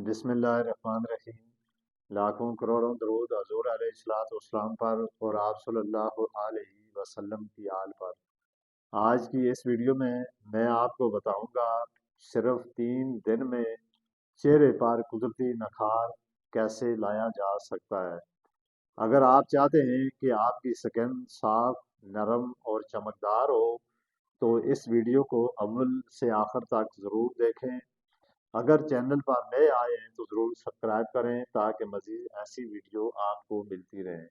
بسم اللہ الرحمن الرحیم۔ لاکھوں کروڑوں درود حضور علیہ الصلوۃ والسلام پر اور آپ صلی اللہ علیہ وسلم کی آل پر۔ آج کی اس ویڈیو میں آپ کو بتاؤں گا صرف 3 دن میں چہرے پر قدرتی نکھار کیسے لایا جا سکتا ہے۔ اگر آپ چاہتے ہیں کہ آپ کی سکن صاف، نرم اور چمکدار ہو تو اس ویڈیو کو اول سے آخر تک ضرور دیکھیں۔ اگر چینل پر نئے آئے ہیں تو ضرور سبسکرائب کریں تاکہ مزید ایسی ویڈیو آپ کو ملتی رہیں۔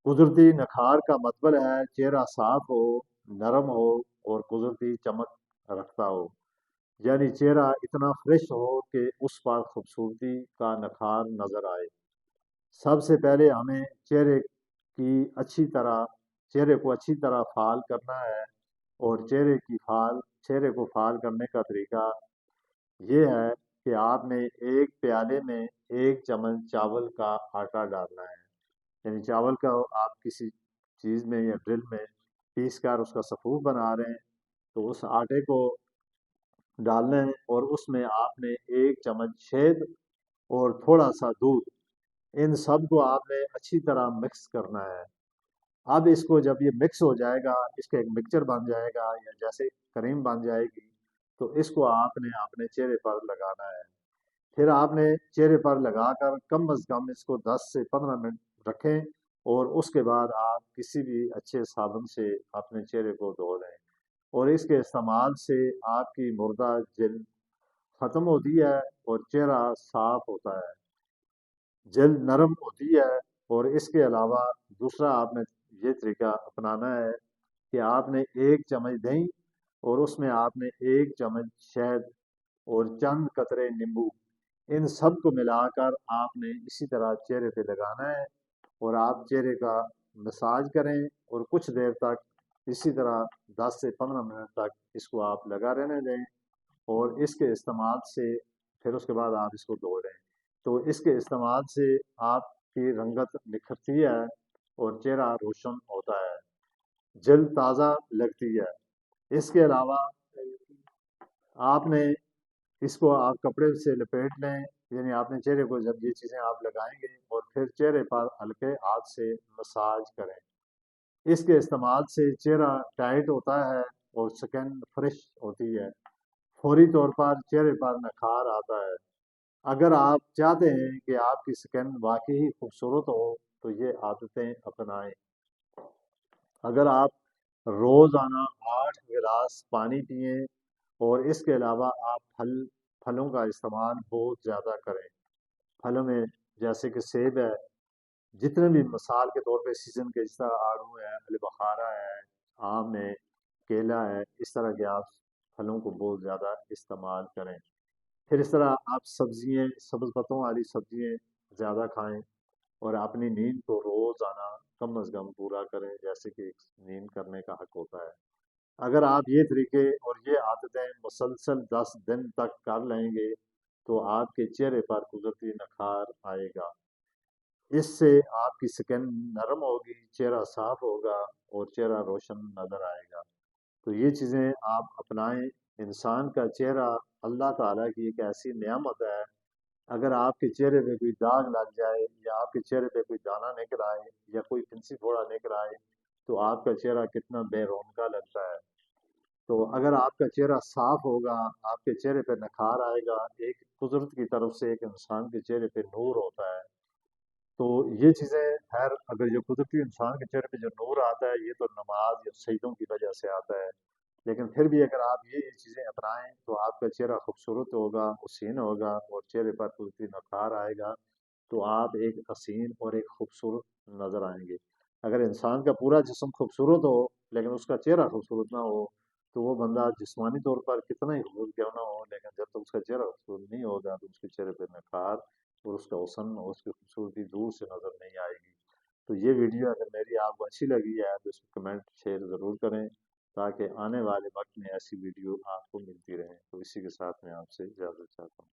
قدرتی نکھار کا مطلب ہے چہرہ صاف ہو، نرم ہو اور قدرتی چمک رکھتا ہو، یعنی چہرہ اتنا فریش ہو کہ اس پر خوبصورتی کا نکھار نظر آئے۔ سب سے پہلے ہمیں چہرے کو اچھی طرح فعال کرنا ہے، اور چہرے کو فعال کرنے کا طریقہ یہ ہے کہ آپ نے ایک پیالے میں 1 چمچ چاول کا آٹا ڈالنا ہے، یعنی چاول کا آپ کسی چیز میں یا ڈرل میں پیس کر اس کا سفوف بنا رہے ہیں تو اس آٹے کو ڈالنا ہے، اور اس میں آپ نے 1 چمچ شہد اور تھوڑا سا دودھ، ان سب کو آپ نے اچھی طرح مکس کرنا ہے۔ اب اس کو جب یہ مکس ہو جائے گا، اس کا ایک مکسچر بن جائے گا یا جیسے کریم بن جائے گی، تو اس کو آپ نے اپنے چہرے پر لگانا ہے۔ پھر آپ نے چہرے پر لگا کر کم از کم اس کو 10 سے 15 منٹ رکھیں، اور اس کے بعد آپ کسی بھی اچھے صابن سے اپنے چہرے کو دھو لیں، اور اس کے استعمال سے آپ کی مردہ جلد ختم ہوتی ہے اور چہرہ صاف ہوتا ہے، جلد نرم ہوتی ہے۔ اور اس کے علاوہ دوسرا آپ نے یہ طریقہ اپنانا ہے کہ آپ نے 1 چمچ دہی اور اس میں آپ نے 1 چمچ شہد اور چند قطرے نیمبو، ان سب کو ملا کر آپ نے اسی طرح چہرے پہ لگانا ہے، اور آپ چہرے کا مساج کریں اور کچھ دیر تک اسی طرح 10 سے 15 منٹ تک اس کو آپ لگا رہنے دیں، اور اس کے استعمال سے پھر اس کے بعد آپ اس کو دھو لیں، تو اس کے استعمال سے آپ کی رنگت نکھرتی ہے اور چہرہ روشن ہوتا ہے، جلد تازہ لگتی ہے۔ اس کے علاوہ آپ نے اس کو آپ کپڑے سے لپیٹ لیں، یعنی آپ نے چہرے کو جب یہ چیزیں آپ لگائیں گے اور پھر چہرے پر ہلکے ہاتھ سے مساج کریں۔ اس کے استعمال سے چہرہ ٹائٹ ہوتا ہے اور سکن فریش ہوتی ہے، فوری طور پر چہرے پر نکھار آتا ہے۔ اگر آپ چاہتے ہیں کہ آپ کی سکن واقعی خوبصورت ہو تو یہ عادتیں اپنائیں۔ اگر آپ روزانہ 8 گلاس پانی پئیں، اور اس کے علاوہ آپ پھلوں کا استعمال بہت زیادہ کریں، پھلوں میں جیسے کہ سیب ہے، جتنے بھی مثال کے طور پہ سیزن کے، جس طرح آڑو ہے، البخارا ہے، آم ہے، کیلا ہے، اس طرح کے آپ پھلوں کو بہت زیادہ استعمال کریں۔ پھر اس طرح آپ سبز پتوں والی سبزیاں زیادہ کھائیں، اور اپنی نیند کو روزانہ کم از کم پورا کریں، جیسے کہ نیند کرنے کا حق ہوتا ہے۔ اگر آپ یہ طریقے اور یہ عادتیں مسلسل 10 دن تک کر لیں گے تو آپ کے چہرے پر قدرتی نکھار آئے گا۔ اس سے آپ کی سکن نرم ہوگی، چہرہ صاف ہوگا اور چہرہ روشن نظر آئے گا۔ تو یہ چیزیں آپ اپنائیں۔ انسان کا چہرہ اللہ تعالیٰ کی ایک ایسی نعمت ہے، اگر آپ کے چہرے پہ کوئی داغ لگ جائے یا آپ کے چہرے پہ کوئی دانہ نکل آئے یا کوئی پھنسی پھوڑا نکل آئے تو آپ کا چہرہ کتنا بے رونقہ لگتا ہے۔ تو اگر آپ کا چہرہ صاف ہوگا، آپ کے چہرے پہ نکھار آئے گا، ایک قدرت کی طرف سے ایک انسان کے چہرے پہ نور ہوتا ہے۔ تو یہ چیزیں خیر، اگر جو قدرتی انسان کے چہرے پہ جو نور آتا ہے یہ تو نماز یا سجدوں کی وجہ سے آتا ہے، لیکن پھر بھی اگر آپ یہ چیزیں اپنائیں تو آپ کا چہرہ خوبصورت ہوگا، حسین ہوگا، اور چہرے پر قدرتی نکھار آئے گا، تو آپ ایک حسین اور ایک خوبصورت نظر آئیں گے۔ اگر انسان کا پورا جسم خوبصورت ہو لیکن اس کا چہرہ خوبصورت نہ ہو تو وہ بندہ جسمانی طور پر کتنا ہی خوبصورت کیوں نہ ہو، لیکن جب تک اس کا چہرہ خوبصورت نہیں ہوگا تو اس کے چہرے پہ نکھار اور اس کا حسن اور اس کی خوبصورتی دور سے نظر نہیں آئے گی۔ تو یہ ویڈیو اگر میری آپ کو اچھی لگی ہے تو اس کو کمنٹ شیئر ضرور کریں تاکہ آنے والے وقت میں ایسی ویڈیو آپ کو ملتی رہیں۔ تو اسی کے ساتھ میں آپ سے اجازت چاہتا ہوں۔